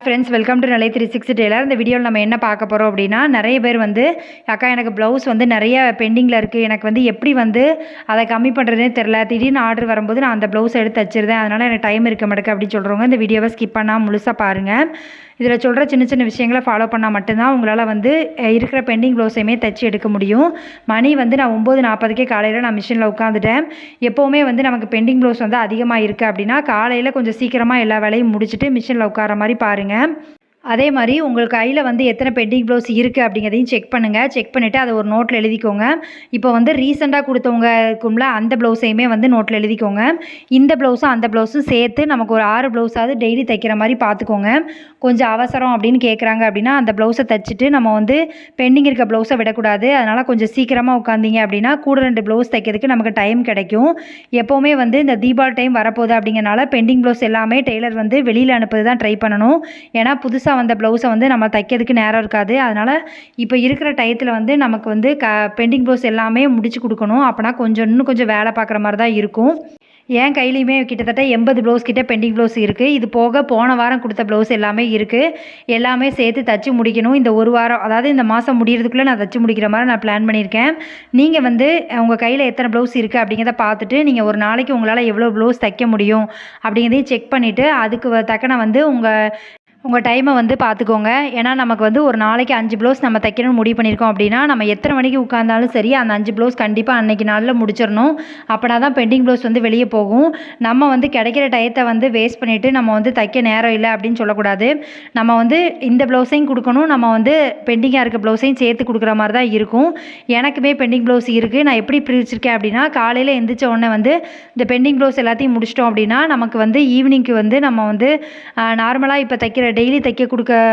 Friends, welcome to நிலை 360 Taylor. இந்த வீடியோவில் நம்ம என்ன பார்க்க போகிறோம் அப்படின்னா, நிறைய பேர் வந்து அக்கா எனக்கு ப்ளவுஸ் வந்து நிறைய பெண்டிங்கில் இருக்குது, எனக்கு வந்து எப்படி வந்து அதை கம்மி பண்ணுறதுனே தெரில, திடீர்னு ஆர்டர் வரும்போது நான் அந்த ப்ளவுஸ் எடுத்து தச்சிருந்தேன், அதனால் எனக்கு டைம் இருக்க மாட்டேக்கு அப்படின்னு சொல்கிறவங்க இந்த வீடியோவை ஸ்கிப் பண்ணால் முழுசாக பாருங்கள். இதில் சொல்கிற சின்ன சின்ன விஷயங்களை ஃபாலோ பண்ணால் மட்டும்தான் உங்களால் வந்து இருக்கிற பெண்டிங் ப்ளவுஸையுமே தைச்சி எடுக்க முடியும். மணி வந்து நான் 9:40க்கே காலையில் நான் மிஷினில் உட்காந்துட்டேன். எப்போவுமே வந்து நமக்கு பெண்டிங் ப்ளவுஸ் வந்து அதிகமாக இருக்குது அப்படின்னா காலையில் கொஞ்சம் சீக்கிரமாக எல்லா வேலையும் முடிச்சுட்டு மிஷினில் உட்கார மாதிரி பாருங்கள். அதே மாதிரி உங்களுக்கு கையில் வந்து எத்தனை பெண்டிங் ப்ளவுஸ் இருக்குது அப்படிங்கிறதையும் செக் பண்ணுங்கள். செக் பண்ணிவிட்டு அதை ஒரு நோட்டில் எழுதிக்கோங்க. இப்போ வந்து ரீசெண்டாக கொடுத்தவங்க இருக்கும்ல, அந்த ப்ளவுஸையுமே வந்து நோட்டில் எழுதிக்கோங்க. இந்த ப்ளவுஸும் அந்த ப்ளவுஸும் சேர்த்து நமக்கு ஒரு 6 ப்ளவுஸாவது டெய்லி தைக்கிற மாதிரி பார்த்துக்கோங்க. கொஞ்சம் அவசரம் அப்படின்னு கேட்குறாங்க அப்படின்னா அந்த ப்ளவுஸை தைச்சிட்டு நம்ம வந்து பெண்டிங் இருக்க ப்ளவுஸை விடக்கூடாது. அதனால் கொஞ்சம் சீக்கிரமாக உட்காந்திங்க அப்படின்னா கூட 2 ப்ளவுஸ் தைக்கிறதுக்கு நமக்கு டைம் கிடைக்கும். எப்போவுமே வந்து இந்த தீபாவளி டைம் வரப்போகுது அப்படிங்கிறனால பெண்டிங் ப்ளவுஸ் எல்லாமே டெய்லர் வந்து வெளியில் அனுப்புறது தான் ட்ரை பண்ணணும். ஏன்னா புதுசாக வந்த ப்ளவுஸை வந்து நம்ம தைக்கிறதுக்கு நேரம் இருக்காது. அதனால் இப்போ இருக்கிற டயத்தில் வந்து நமக்கு வந்து பெண்டிங் ப்ளவுஸ் எல்லாமே முடிச்சு கொடுக்கணும். அப்போனா இன்னும் கொஞ்சம் வேலை பார்க்குற மாதிரி தான் இருக்கும். என் கையிலையுமே கிட்டத்தட்ட 80 ப்ளவுஸ் கிட்டே பெண்டிங் ப்ளவுஸ் இருக்குது. இது போக போன வாரம் கொடுத்த ப்ளவுஸ் எல்லாமே இருக்குது. எல்லாமே சேர்த்து தச்சு முடிக்கணும். இந்த ஒரு வாரம், அதாவது இந்த மாதம் முடிகிறதுக்குள்ளே நான் தச்சு முடிக்கிற மாதிரி நான் பிளான் பண்ணியிருக்கேன். நீங்கள் வந்து உங்கள் கையில் எத்தனை ப்ளவுஸ் இருக்குது அப்படிங்கிறத பார்த்துட்டு நீங்கள் ஒரு நாளைக்கு உங்களால் எவ்வளோ ப்ளவுஸ் தைக்க முடியும் அப்படிங்கிறதையும் செக் பண்ணிவிட்டு அதுக்கு தக்கன வந்து உங்கள் டைமை வந்து பார்த்துக்கோங்க. ஏன்னா நமக்கு வந்து ஒரு நாளைக்கு 5 ப்ளவுஸ் நம்ம தைக்கணும்னு முடிவு பண்ணியிருக்கோம் அப்படின்னா நம்ம எத்தனை மணிக்கு உட்காந்தாலும் சரி அந்த 5 ப்ளவுஸ் கண்டிப்பாக அன்றைக்கி நாளில் முடிச்சிடணும். அப்படின்னா தான் பெண்டிங் ப்ளவுஸ் வந்து வெளியே போகும். நம்ம வந்து கிடைக்கிற டயத்தை வந்து வேஸ்ட் பண்ணிவிட்டு நம்ம வந்து தைக்க நேரம் இல்லை அப்படின்னு சொல்லக்கூடாது. நம்ம வந்து இந்த ப்ளவுஸையும் கொடுக்கணும், நம்ம வந்து பெண்டிங்காக இருக்க ப்ளவுஸையும் சேர்த்து கொடுக்குற மாதிரி தான் இருக்கும். எனக்குமே பெண்டிங் ப்ளவுஸ் இருக்குது. நான் எப்படி பிரிச்சிருக்கேன் அப்படின்னா, காலையில் எந்திரிச்ச உடனே வந்து இந்த பெண்டிங் ப்ளவுஸ் எல்லாத்தையும் முடிச்சிட்டோம் அப்படின்னா நமக்கு வந்து ஈவினிங்க்கு வந்து நம்ம வந்து நார்மலாக இப்போ தைக்கிற டெய்லி தைக்க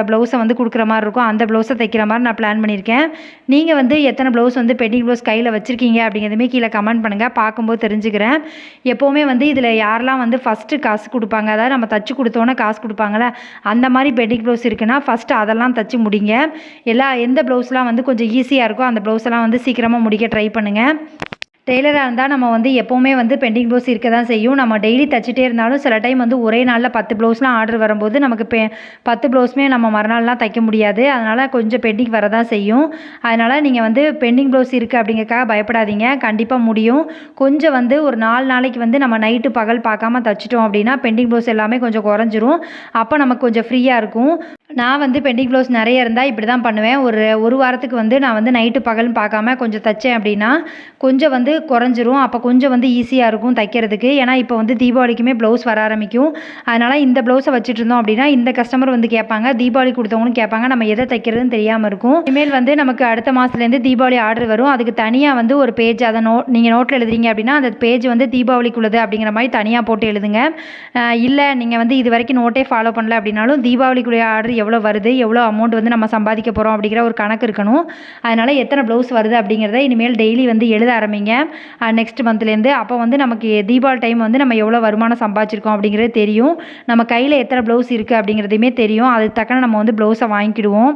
ப்ளவுஸை வந்து கொடுக்குற மாதிரி இருக்கும். அந்த ப்ளவுஸை தைக்கிற மாதிரி நான் பிளான் பண்ணியிருக்கேன். நீங்கள் வந்து எத்தனை ப்ளவுஸ் வந்து பெண்டிங் ப்ளவுஸ் கையில் வச்சுருக்கீங்க அப்படிங்கிறதுமே கீழே கமெண்ட் பண்ணுங்கள், பார்க்கும்போது தெரிஞ்சுக்கிறேன். எப்போவுமே வந்து இதில் யாரெல்லாம் வந்து ஃபஸ்ட்டு காசு கொடுப்பாங்க, அதாவது நம்ம தச்சு கொடுத்தோன்னே காசு கொடுப்பாங்களே, அந்த மாதிரி பெண்டிங் ப்ளவுஸ் இருக்குன்னா ஃபஸ்ட்டு அதெல்லாம் தச்சு முடிங்க. எந்த ப்ளவுஸ்லாம் வந்து கொஞ்சம் ஈஸியாக இருக்கோ அந்த ப்ளவுஸெல்லாம் வந்து சீக்கிரமாக முடிக்க ட்ரை பண்ணுங்கள். டெய்லராக இருந்தால் நம்ம வந்து எப்போவுமே வந்து பெண்டிங் ப்ளவுஸ் இருக்க தான் செய்யும். நம்ம டெய்லி தச்சுட்டே இருந்தாலும் சில டைம் வந்து ஒரே நாளில் 10 ப்ளவுஸ்லாம் ஆர்டர் வரும்போது நமக்கு 10 ப்ளவுஸுமே நம்ம மறுநாள்லாம் தைக்க முடியாது. அதனால் கொஞ்சம் பெண்டிங் வர தான் செய்யும். அதனால் நீங்கள் வந்து பெண்டிங் ப்ளவுஸ் இருக்குது அப்படிங்கிறக்காக பயப்படாதீங்க, கண்டிப்பாக முடியும். கொஞ்சம் வந்து ஒரு 4 நாளைக்கு வந்து நம்ம நைட்டு பகல் பார்க்காம தச்சிட்டோம் அப்படின்னா பெண்டிங் ப்ளவுஸ் எல்லாமே கொஞ்சம் குறைஞ்சிரும். அப்போ நமக்கு கொஞ்சம் ஃப்ரீயாக இருக்கும். நான் வந்து பெண்டிங் ப்ளவுஸ் நிறைய இருந்தால் இப்படி தான் பண்ணுவேன். ஒரு வாரத்துக்கு வந்து நான் வந்து நைட்டு பகல்னு பார்க்காம கொஞ்சம் தைச்சேன் அப்படின்னா கொஞ்சம் வந்து குறைஞ்சிரும். அப்போ கொஞ்சம் வந்து ஈஸியாக இருக்கும் தைக்கிறதுக்கு. ஏன்னா இப்போ வந்து தீபாவளிக்குமே ப்ளவுஸ் வர ஆரம்பிக்கும். அதனால் இந்த ப்ளவுஸை வச்சுட்டு இருந்தோம் அப்படின்னா இந்த கஸ்டமர் வந்து கேட்பாங்க, தீபாவளி கொடுத்தவங்களும் கேட்பாங்க, நம்ம எதை தைக்கிறதுன்னு தெரியாமல் இருக்கும். இனிமேல் வந்து நமக்கு அடுத்த மாதத்துலேருந்து தீபாவளி ஆர்டர் வரும். அதுக்கு தனியாக வந்து ஒரு பேஜ், அதை நீங்கள் நோட்டில் எழுதுறீங்க அப்படின்னா அந்த பேஜ் வந்து தீபாவளிக்குள்ளது அப்படிங்கிற மாதிரி தனியாக போட்டு எழுதுங்க. இல்லை நீங்கள் வந்து இது வரைக்கும் நோட்டே ஃபாலோ பண்ணல அப்படின்னாலும் தீபாவளிக்குள்ளே ஆர்டர் எவ்வளோ வருது, எவ்வளோ அமௌண்ட் வந்து நம்ம சம்பாதிக்க போகிறோம் அப்படிங்கிற ஒரு கணக்கு இருக்கணும். அதனால் எத்தனை ப்ளவுஸ் வருது அப்படிங்கிறத இனிமேல் டெய்லி வந்து எழுத ஆரம்பிங்க நெக்ஸ்ட் மந்த்லேருந்து. அப்போ வந்து நமக்கு தீபாவளி டைம் வந்து நம்ம எவ்வளோ வருமானம் சம்பாதிச்சிருக்கோம் அப்படிங்கிறது தெரியும். நம்ம கையில் எத்தனை ப்ளவுஸ் இருக்குது அப்படிங்கிறதையுமே தெரியும். அதுக்கு தக்கன நம்ம வந்து ப்ளவுஸை வாங்கிக்கிடுவோம்.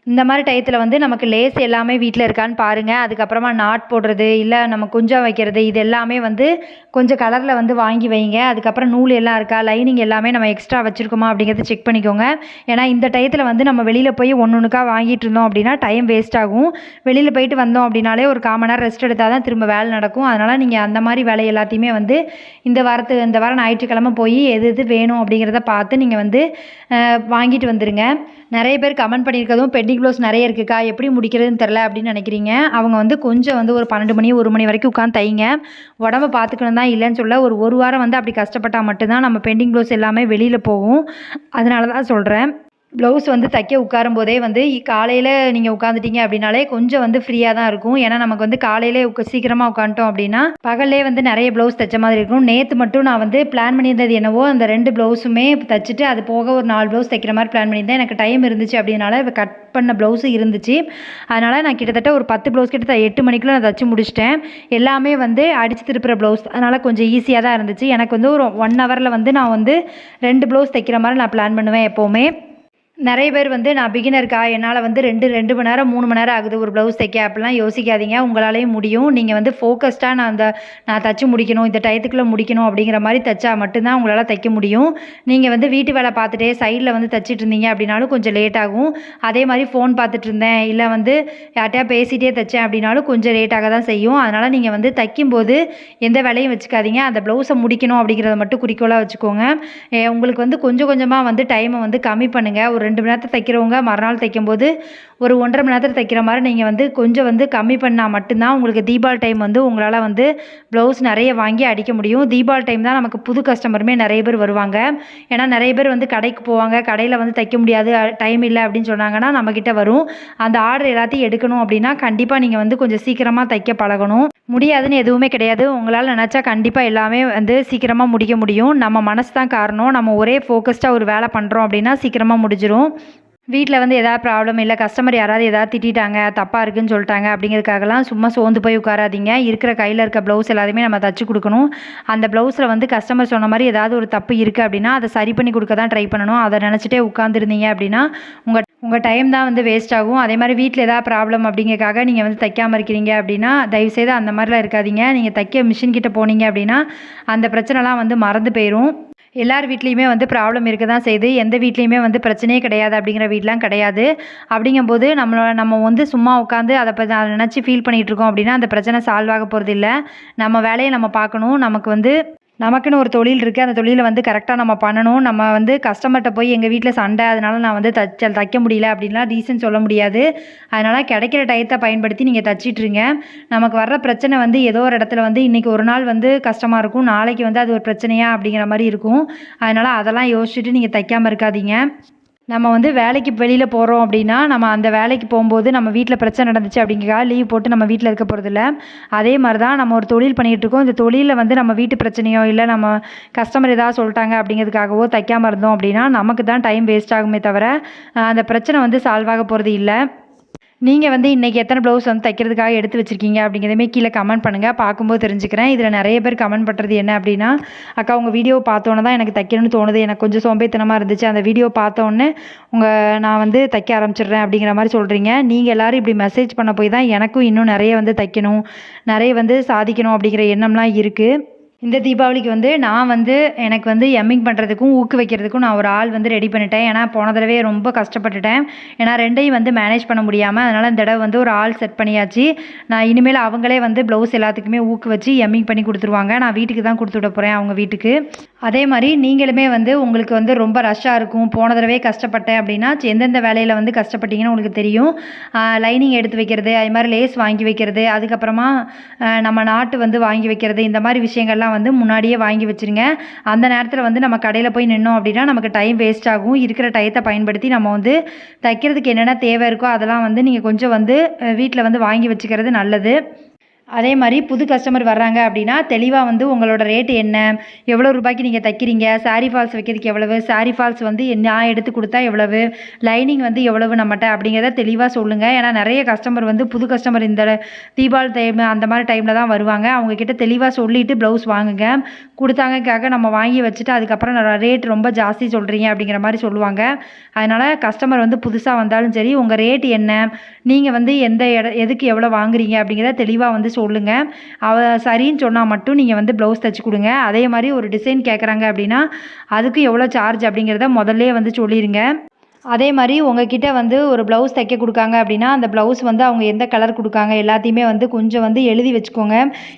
இந்த மாதிரி டயத்தில் வந்து நமக்கு லேஸ் எல்லாமே வீட்டில் இருக்கான்னு பாருங்கள். அதுக்கப்புறமா நாட் போடுறது, இல்லை நம்ம குஞ்சா வைக்கிறது, இது எல்லாமே வந்து கொஞ்சம் கலரில் வந்து வாங்கி வைங்க. அதுக்கப்புறம் நூல் எல்லாம் இருக்கா, லைனிங் எல்லாமே நம்ம எக்ஸ்ட்ரா வச்சுருக்கோமா அப்படிங்கிறத செக் பண்ணிக்கோங்க. ஏன்னா இந்த டயத்தில் வந்து நம்ம வெளியில் போய் ஒன்றுக்கா வாங்கிட்டு இருந்தோம் அப்படின்னா டைம் வேஸ்ட் ஆகும். வெளியில் போயிட்டு வந்தோம் அப்படின்னாலே ஒரு 1/4 மணி நேரம் ரெஸ்ட் எடுத்தால் தான் திரும்ப வேலை நடக்கும். அதனால் நீங்கள் அந்த மாதிரி வேலை எல்லாத்தையுமே வந்து இந்த வாரம் ஞாயிற்றுக்கிழமை போய் எது வேணும் அப்படிங்கிறத பார்த்து நீங்கள் வந்து வாங்கிட்டு வந்துடுங்க. நிறைய பேர் கமெண்ட் பண்ணியிருக்கிறதும் பெண்டிங் ப்ளவுஸ் நிறைய இருக்குக்கா, எப்படி முடிக்கிறதுன்னு தெரில அப்படின்னு நினைக்கிறீங்க. அவங்க வந்து கொஞ்சம் வந்து ஒரு 12 மணி 1 மணி வரைக்கும் உட்காந்து தைங்க. உடம்பை பார்த்துக்கணும் தான் இல்லைன்னு சொல்ல, ஒரு வாரம் வந்து அப்படி கஷ்டப்பட்டால் மட்டும்தான் நம்ம பெண்டிங் ப்ளவுஸ் எல்லாமே வெளியில் போகும். அதனால தான் சொல்கிறேன். ப்ளவுஸ் வந்து தைக்க உட்காரும் போதே வந்து காலையில் நீங்கள் உட்காந்துட்டீங்க அப்படின்னாலே கொஞ்சம் வந்து ஃப்ரீயாக தான் இருக்கும். ஏன்னா நமக்கு வந்து காலையிலே சீக்கிரமாக உட்காந்துட்டோம் அப்படின்னா பகல்லே வந்து நிறைய ப்ளவுஸ் தைச்ச மாதிரி இருக்கும். நேற்று மட்டும் நான் வந்து பிளான் பண்ணியிருந்தது என்னவோ அந்த 2 ப்ளவுஸுமே தைச்சிட்டு அது போக ஒரு 4 ப்ளவுஸ் தைக்கிற மாதிரி பிளான் பண்ணியிருந்தேன். எனக்கு டைம் இருந்துச்சு அப்படின்னால கட் பண்ண ப்ளவுஸும் இருந்துச்சு. அதனால் நான் கிட்டத்தட்ட ஒரு 10 ப்ளவுஸ் கிட்ட 8 மணிக்குள்ளே நான் தைச்சி முடிச்சிட்டேன். எல்லாமே வந்து அடித்து திருப்புற ப்ளவுஸ், அதனால் கொஞ்சம் ஈஸியாக தான் இருந்துச்சு. எனக்கு வந்து ஒரு 1 ஹவரில் வந்து நான் வந்து 2 ப்ளவுஸ் தைக்கிற மாதிரி நான் பிளான் பண்ணுவேன் எப்போவுமே. நிறைய பேர் வந்து நான் பிகினருக்கா என்னால் வந்து 2 மணி நேரம் 3 மணி நேரம் ஆகுது ஒரு ப்ளவுஸ் தைக்க அப்படிலாம் யோசிக்காதீங்க. உங்களாலேயும் முடியும். நீங்கள் வந்து ஃபோக்கஸ்டாக நான் தச்சு முடிக்கணும், இந்த டயத்துக்குள்ளே முடிக்கணும் அப்படிங்கிற மாதிரி தைச்சா மட்டும்தான் உங்களால் தைக்க முடியும். நீங்கள் வந்து வீட்டு வேலை பார்த்துட்டே சைடில் வந்து தைச்சிட்டு இருந்தீங்க அப்படின்னாலும் கொஞ்சம் லேட் ஆகும். அதே மாதிரி ஃபோன் பார்த்துட்டு இருந்தேன், இல்லை வந்து யார்கிட்டயா பேசிகிட்டே தைச்சேன் அப்படின்னாலும் கொஞ்சம் லேட்டாக தான் செய்யும். அதனால் நீங்கள் வந்து தைக்கும்போது எந்த வேலையும் வச்சுக்காதீங்க. அந்த ப்ளவுஸை முடிக்கணும் அப்படிங்கிறத மட்டும் குறிக்கோளாக வச்சுக்கோங்க. உங்களுக்கு வந்து கொஞ்சம் கொஞ்சமாக வந்து டைமை வந்து கம்மி பண்ணுங்கள். ஒரு 2 மணி நேரத்தில் தைக்கிறவங்க மறுநாள் தைக்கும்போது ஒரு 1.5 மணி நேரத்தில் தைக்கிற மாதிரி நீங்கள் வந்து கொஞ்சம் வந்து கம்மி பண்ணால் மட்டும்தான் உங்களுக்கு தீபாவளி டைம் வந்து உங்களால் வந்து ப்ளவுஸ் நிறைய வாங்கி அடிக்க முடியும். தீபாவளி டைம் தான் நமக்கு புது கஸ்டமருமே நிறைய பேர் வருவாங்க. ஏன்னா நிறைய பேர் வந்து கடைக்கு போவாங்க, கடையில் வந்து தைக்க முடியாது, டைம் இல்லை அப்படின்னு சொன்னாங்கன்னா நம்மக்கிட்ட வரும். அந்த ஆர்டர் எல்லாத்தையும் எடுக்கணும் அப்படின்னா கண்டிப்பாக நீங்கள் வந்து கொஞ்சம் சீக்கிரமாக தைக்க பழகணும். முடியாதுன்னு எதுவுமே கிடையாது. உங்களால் நினச்சா கண்டிப்பாக எல்லாமே வந்து சீக்கிரமாக முடிக்க முடியும். நம்ம மனசு தான் காரணம். நம்ம ஒரே ஃபோக்கஸ்டாக ஒரு வேலை பண்ணுறோம் அப்படின்னா சீக்கிரமாக முடிஞ்சிடும். வீட்டில் வந்து எதாவது ப்ராப்ளம் இல்லை, கஸ்டமர் யாராவது எதாவது திட்டிட்டாங்க, தப்பாக இருக்குன்னு சொல்லிட்டாங்க அப்படிங்கிறதுக்காகலாம் சும்மா சோர்ந்து போய் உட்காராதீங்க. இருக்கிற கையில் இருக்க ப்ளவுஸ் எல்லாத்தையுமே நம்ம தச்சு கொடுக்கணும். அந்த ப்ளவுஸில் வந்து கஸ்டமர் சொன்ன மாதிரி ஏதாவது ஒரு தப்பு இருக்குது அப்படின்னா அதை சரி பண்ணி கொடுக்க தான் ட்ரை பண்ணணும். அதை நினச்சிட்டே உட்காந்துருந்தீங்க அப்படின்னா உங்கள் டைம் தான் வந்து வேஸ்ட் ஆகும். அதே மாதிரி வீட்டில் எதாவது ப்ராப்ளம் அப்படிங்கிறக்காக நீங்கள் வந்து தைக்காமல் இருக்கிறீங்க அப்படின்னா தயவுசெய்து அந்த மாதிரிலாம் இருக்காதீங்க. நீங்கள் தைக்க மிஷின் கிட்ட போனீங்க அப்படின்னா அந்த பிரச்சனைலாம் வந்து மறந்து போயிடும். எல்லார் வீட்லேயுமே வந்து ப்ராப்ளம் இருக்க தான் செய்யுது. எந்த வீட்லேயுமே வந்து பிரச்சனையே கிடையாது அப்படிங்கிற வீட்லாம் கிடையாது. அப்படிங்கும்போது நம்ம வந்து சும்மா உட்காந்து அதை நினச்சி ஃபீல் பண்ணிகிட்ருக்கோம் அப்படின்னா அந்த பிரச்சனை சால்வ் ஆக போகிறது இல்லை. நம்ம வேலையை நம்ம பார்க்கணும். நமக்குன்னு ஒரு தொழில் இருக்குது. அந்த தொழிலை வந்து கரெக்டாக நம்ம பண்ணணும். நம்ம வந்து கஸ்டமர்கிட்ட போய் எங்கள் வீட்டில் சண்டை, அதனால் நான் வந்து தைக்க முடியல அப்படின்லாம் ரீசன் சொல்ல முடியாது. அதனால் கிடைக்கிற டயத்தை பயன்படுத்தி நீங்கள் தச்சிட்ருங்க. நமக்கு வர்ற பிரச்சனை வந்து ஏதோ ஒரு இடத்துல வந்து இன்றைக்கி ஒரு நாள் வந்து கஷ்டமாக இருக்கும், நாளைக்கு வந்து அது ஒரு பிரச்சனையா அப்படிங்கிற மாதிரி இருக்கும். அதனால் அதெல்லாம் யோசிச்சுட்டு நீங்கள் தைக்காமல் இருக்காதீங்க. நம்ம வந்து வேலைக்கு வெளியில் போகிறோம் அப்படின்னா நம்ம அந்த வேலைக்கு போகும்போது நம்ம வீட்டில் பிரச்சனை நடந்துச்சு அப்படிங்கிறக்காக லீவ் போட்டு நம்ம வீட்டில் இருக்க போகிறதில்ல. அதே மாதிரி தான் நம்ம ஒரு தொழில் பண்ணிகிட்ருக்கோம். இந்த தொழிலில் வந்து நம்ம வீட்டு பிரச்சனையோ இல்லை நம்ம கஸ்டமர் ஏதாவது சொல்லிட்டாங்க அப்படிங்கிறதுக்காகவோ தைக்காமல் இருந்தோம் அப்படின்னா நமக்கு தான் டைம் வேஸ்ட் ஆகுமே தவிர அந்த பிரச்சனை வந்து சால்வ் ஆக போகிறது இல்லை. நீங்கள் வந்து இன்றைக்கி எத்தனை ப்ளவுஸ் வந்து தைக்கிறதுக்காக எடுத்து வச்சுருக்கீங்க அப்படிங்கிறதுமே கீழே கமெண்ட் பண்ணுங்கள். பார்க்கும்போது தெரிஞ்சுக்கிறேன். இதில் நிறைய பேர் கமெண்ட் பண்ணுறது என்ன அப்படின்னா, அக்கா உங்கள் வீடியோ பார்த்தோன்னே தான் எனக்கு தைக்கணும்னு தோணுது, எனக்கு கொஞ்சம் சோம்பேத்தனமாக இருந்துச்சு, அந்த வீடியோ பார்த்தோன்னே நான் வந்து தைக்க ஆரம்பிச்சிடுறேன் அப்படிங்கிற மாதிரி சொல்கிறீங்க. நீங்கள் எல்லோரும் இப்படி மெசேஜ் பண்ண போய் தான் எனக்கும் இன்னும் நிறைய வந்து தைக்கணும், நிறைய வந்து சாதிக்கணும் அப்படிங்கிற எண்ணம்லாம் இருக்குது. இந்த தீபாவளிக்கு வந்து நான் வந்து எனக்கு வந்து எம்மிங் பண்ணுறதுக்கும் ஊக்குவிக்கிறதுக்கும் நான் ஒரு ஆள் வந்து ரெடி பண்ணிட்டேன். ஏன்னா போன தடவை ரொம்ப கஷ்டப்பட்டுட்டேன். ஏன்னா 2யும் வந்து மேனேஜ் பண்ண முடியாமல், அதனால் இந்த தடவை வந்து ஒரு ஆள் செட் பண்ணியாச்சு. நான் இனிமேல் அவங்களே வந்து ப்ளவுஸ் எல்லாத்துக்குமே ஊக்குவிச்சு எம்மிங் பண்ணி கொடுத்துருவாங்க. நான் வீட்டுக்கு தான் கொடுத்து விட போகிறேன், அவங்க வீட்டுக்கு. அதே மாதிரி நீங்களுமே வந்து உங்களுக்கு வந்து ரொம்ப ரஷ்ஷாக இருக்கும், போன தடவை கஷ்டப்பட்டேன் அப்படின்னா எந்தெந்த வேலையில் வந்து கஷ்டப்பட்டீங்கன்னு உங்களுக்கு தெரியும். லைனிங் எடுத்து வைக்கிறது, அது மாதிரி லேஸ் வாங்கி வைக்கிறது, அதுக்கப்புறமா நம்ம நாட்டு வந்து வாங்கி வைக்கிறது, இந்த மாதிரி விஷயங்கள்லாம் வந்து முன்னாடியே வாங்கி வச்சுருங்க. அந்த நேரத்தில் வந்து நம்ம கடையில் போய் நின்னோம் அப்படின்னா நமக்கு டைம் வேஸ்ட் ஆகும். இருக்கிற டயத்தை பயன்படுத்தி நம்ம வந்து தைக்கிறதுக்கு என்னென்ன தேவை இருக்கோ அதெல்லாம் வந்து நீங்கள் கொஞ்சம் வந்து வீட்டில் வந்து வாங்கி வச்சுக்கிறது நல்லது. அதே மாதிரி புது கஸ்டமர் வர்றாங்க அப்படின்னா தெளிவாக வந்து உங்களோட ரேட்டு என்ன, எவ்வளோ ரூபாய்க்கு நீங்கள் தைக்கிறீங்க, சாரீ ஃபால்ஸ் வைக்கிறதுக்கு எவ்வளவு, சாரீ ஃபால்ஸ் வந்து நான் எடுத்து கொடுத்தா எவ்வளவு, லைனிங் வந்து எவ்வளவு நம்மகிட்ட அப்படிங்கிறத தெளிவாக சொல்லுங்கள். ஏன்னா நிறைய கஸ்டமர் வந்து புது கஸ்டமர் இந்த தீபாவளி டைம் அந்த மாதிரி டைமில் தான் வருவாங்க. அவங்கக்கிட்ட தெளிவாக சொல்லிவிட்டு ப்ளவுஸ் வாங்குங்க. கொடுத்தாங்கக்காக நம்ம வாங்கி வச்சுட்டு அதுக்கப்புறம் ரேட் ரொம்ப ஜாஸ்தி சொல்கிறீங்க அப்படிங்கிற மாதிரி சொல்லுவாங்க. அதனால் கஸ்டமர் வந்து புதுசாக வந்தாலும் சரி உங்கள் ரேட் என்ன, நீங்கள் வந்து எதுக்கு எவ்வளோ வாங்குறீங்க அப்படிங்கிறத தெளிவாக வந்து சொல்லுங்கள். சரின்னு சொன்னால் மட்டும் நீங்கள் வந்து ப்ளவுஸ் தைச்சி கொடுங்க. அதே மாதிரி ஒரு டிசைன் கேட்குறாங்க அப்படின்னா அதுக்கு எவ்வளோ சார்ஜ் அப்படிங்கிறத முதல்லே வந்து சொல்லிடுங்க. அதே மாதிரி உங்ககிட்ட வந்து ஒரு ப்ளவுஸ் தைக்க கொடுக்காங்க அப்படின்னா அந்த ப்ளவுஸ் வந்து அவங்க எந்த கலர் கொடுக்காங்க எல்லாத்தையுமே வந்து கொஞ்சம் வந்து எழுதி வச்சுக்கோங்க.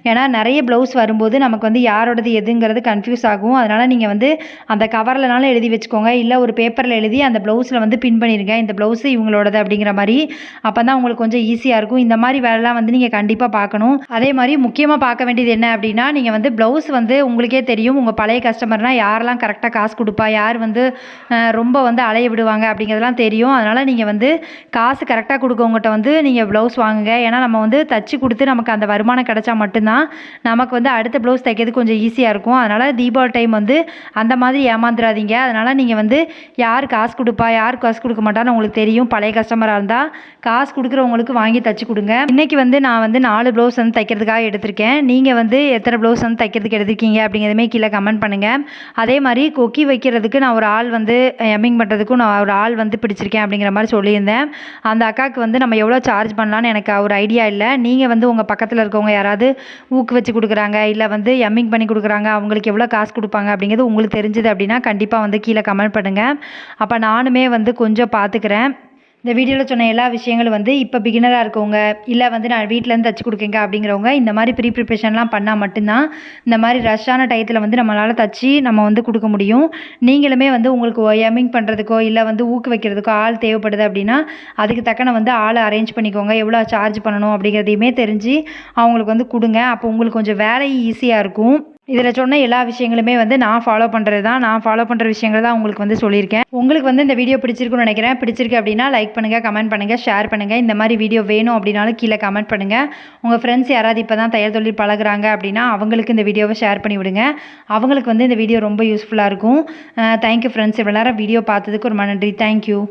ஏன்னா நிறைய ப்ளவுஸ் வரும்போது நமக்கு வந்து யாரோடது எதுங்கிறது கன்ஃபியூஸ் ஆகும். அதனால் நீங்கள் வந்து அந்த கவர்லனாலும் எழுதி வச்சுக்கோங்க, இல்லை ஒரு பேப்பரில் எழுதி அந்த ப்ளவுஸில் வந்து பின் பண்ணிடுங்க, இந்த ப்ளவுஸு இவங்களோடது அப்படிங்கிற மாதிரி. அப்போ தான் உங்களுக்கு கொஞ்சம் ஈஸியாக இருக்கும். இந்த மாதிரி வேலைலாம் வந்து நீங்கள் கண்டிப்பாக பார்க்கணும். அதே மாதிரி முக்கியமாக பார்க்க வேண்டியது என்ன அப்படின்னா, நீங்கள் வந்து ப்ளவுஸ் வந்து உங்களுக்கே தெரியும் உங்கள் பழைய கஸ்டமர்னால் யாரெல்லாம் கரெக்டாக காசு கொடுப்பா, யார் வந்து ரொம்ப வந்து அலைய விடுவாங்க அப்படிங்கிறதெல்லாம் தெரியும். அதனால் நீங்கள் வந்து காசு கரெக்டாக கொடுக்கவங்ககிட்ட வந்து நீங்கள் ப்ளவுஸ் வாங்குங்க. ஏன்னா நம்ம வந்து தச்சு கொடுத்து நமக்கு அந்த வருமானம் கிடைச்சா மட்டும்தான் நமக்கு வந்து அடுத்த ப்ளவுஸ் தைக்கிறது கொஞ்சம் ஈஸியாக இருக்கும். அதனால் தீபாவளி டைம் வந்து அந்த மாதிரி ஏமாந்துடாதீங்க. அதனால் நீங்கள் வந்து யார் காசு கொடுப்பா யார் காசு கொடுக்க மாட்டான்னு உங்களுக்கு தெரியும். பழைய கஸ்டமராக இருந்தால் காசு கொடுக்குறவங்களுக்கு வாங்கி தச்சு கொடுங்க. இன்றைக்கி வந்து நான் வந்து 4 ப்ளவுஸ் வந்து தைக்கிறதுக்காக எடுத்திருக்கேன். நீங்கள் வந்து எத்தனை ப்ளவுஸ் வந்து தைக்கிறதுக்கு எடுத்திருக்கீங்க அப்படிங்கிறதுமே கீழே கமெண்ட் பண்ணுங்கள். அதே மாதிரி கொக்கி வைக்கிறதுக்கு நான் ஒரு ஆள் வந்து எம்மிங் பண்ணுறதுக்கும் நான் ஒரு ஆள் ஆள் வந்து பிடிச்சிருக்கேன் அப்படிங்கிற மாதிரி சொல்லியிருந்தேன். அந்த அக்காவுக்கு வந்து நம்ம எவ்வளோ சார்ஜ் பண்ணலான்னு எனக்கு ஒரு ஐடியா இல்லை. நீங்கள் வந்து உங்கள் பக்கத்தில் இருக்கவங்க யாராவது ஊக்குவிச்சு கொடுக்குறாங்க, இல்லை வந்து எம்மிங் பண்ணி கொடுக்குறாங்க, அவங்களுக்கு எவ்வளோ காசு கொடுப்பாங்க அப்படிங்கிறது உங்களுக்கு தெரிஞ்சுது அப்படின்னா கண்டிப்பாக வந்து கீழே கமெண்ட் பண்ணுங்கள். அப்போ நானுமே வந்து கொஞ்சம் பார்த்துக்கிறேன். இந்த வீடியோவில் சொன்ன எல்லா விஷயங்களும் வந்து இப்போ பிகினராக இருக்கவங்க, இல்லை வந்து நான் வீட்டிலேருந்து தச்சு கொடுக்கேங்க அப்படிங்கிறவங்க இந்த மாதிரி ப்ரிப்ரேஷன்லாம் பண்ணால் மட்டும்தான் இந்த மாதிரி ரஷ்ஷான டயத்தில் வந்து நம்மளால் தச்சு நம்ம வந்து கொடுக்க முடியும். நீங்களுமே வந்து உங்களுக்கு எம்மிங் பண்ணுறதுக்கோ இல்லை வந்து ஊக்குவிக்கிறதுக்கோ ஆள் தேவைப்படுது அப்படின்னா அதுக்கு தக்கன வந்து ஆளை அரேஞ்ச் பண்ணிக்கோங்க. எவ்வளோ சார்ஜ் பண்ணணும் அப்படிங்கிறதையுமே தெரிஞ்சு அவங்களுக்கு வந்து கொடுங்க. அப்போ உங்களுக்கு கொஞ்சம் வேலை ஈஸியாக இருக்கும். இதில் சொன்ன எல்லா விஷயங்களுமே வந்து நான் ஃபாலோ பண்ணுறது தான். நான் ஃபாலோ பண்ணுற விஷயங்கள் தான் உங்களுக்கு வந்து சொல்லியிருக்கேன். உங்களுக்கு வந்து இந்த வீடியோ பிடிச்சிருக்குன்னு நினைக்கிறேன். பிடிச்சிருக்கு அப்படின்னா லைக் பண்ணுங்கள், கமெண்ட் பண்ணுங்கள், ஷேர் பண்ணுங்கள். இந்த மாதிரி வீடியோ வேணும் அப்படின்னாலும் கீழே கமெண்ட் பண்ணுங்கள். உங்கள் ஃப்ரெண்ட்ஸ் யாராவது இப்போ தான் தையல் தொழில் பழகுறாங்க அப்படின்னா அவங்களுக்கு இந்த வீடியோவை ஷேர் பண்ணி விடுங்க. அவங்களுக்கு வந்து இந்த வீடியோ ரொம்ப யூஸ்ஃபுல்லாக இருக்கும். Thank you friends. இவ்வளோ நேரம் வீடியோ பார்த்ததுக்கு ரொம்ப நன்றி. தேங்க்யூ.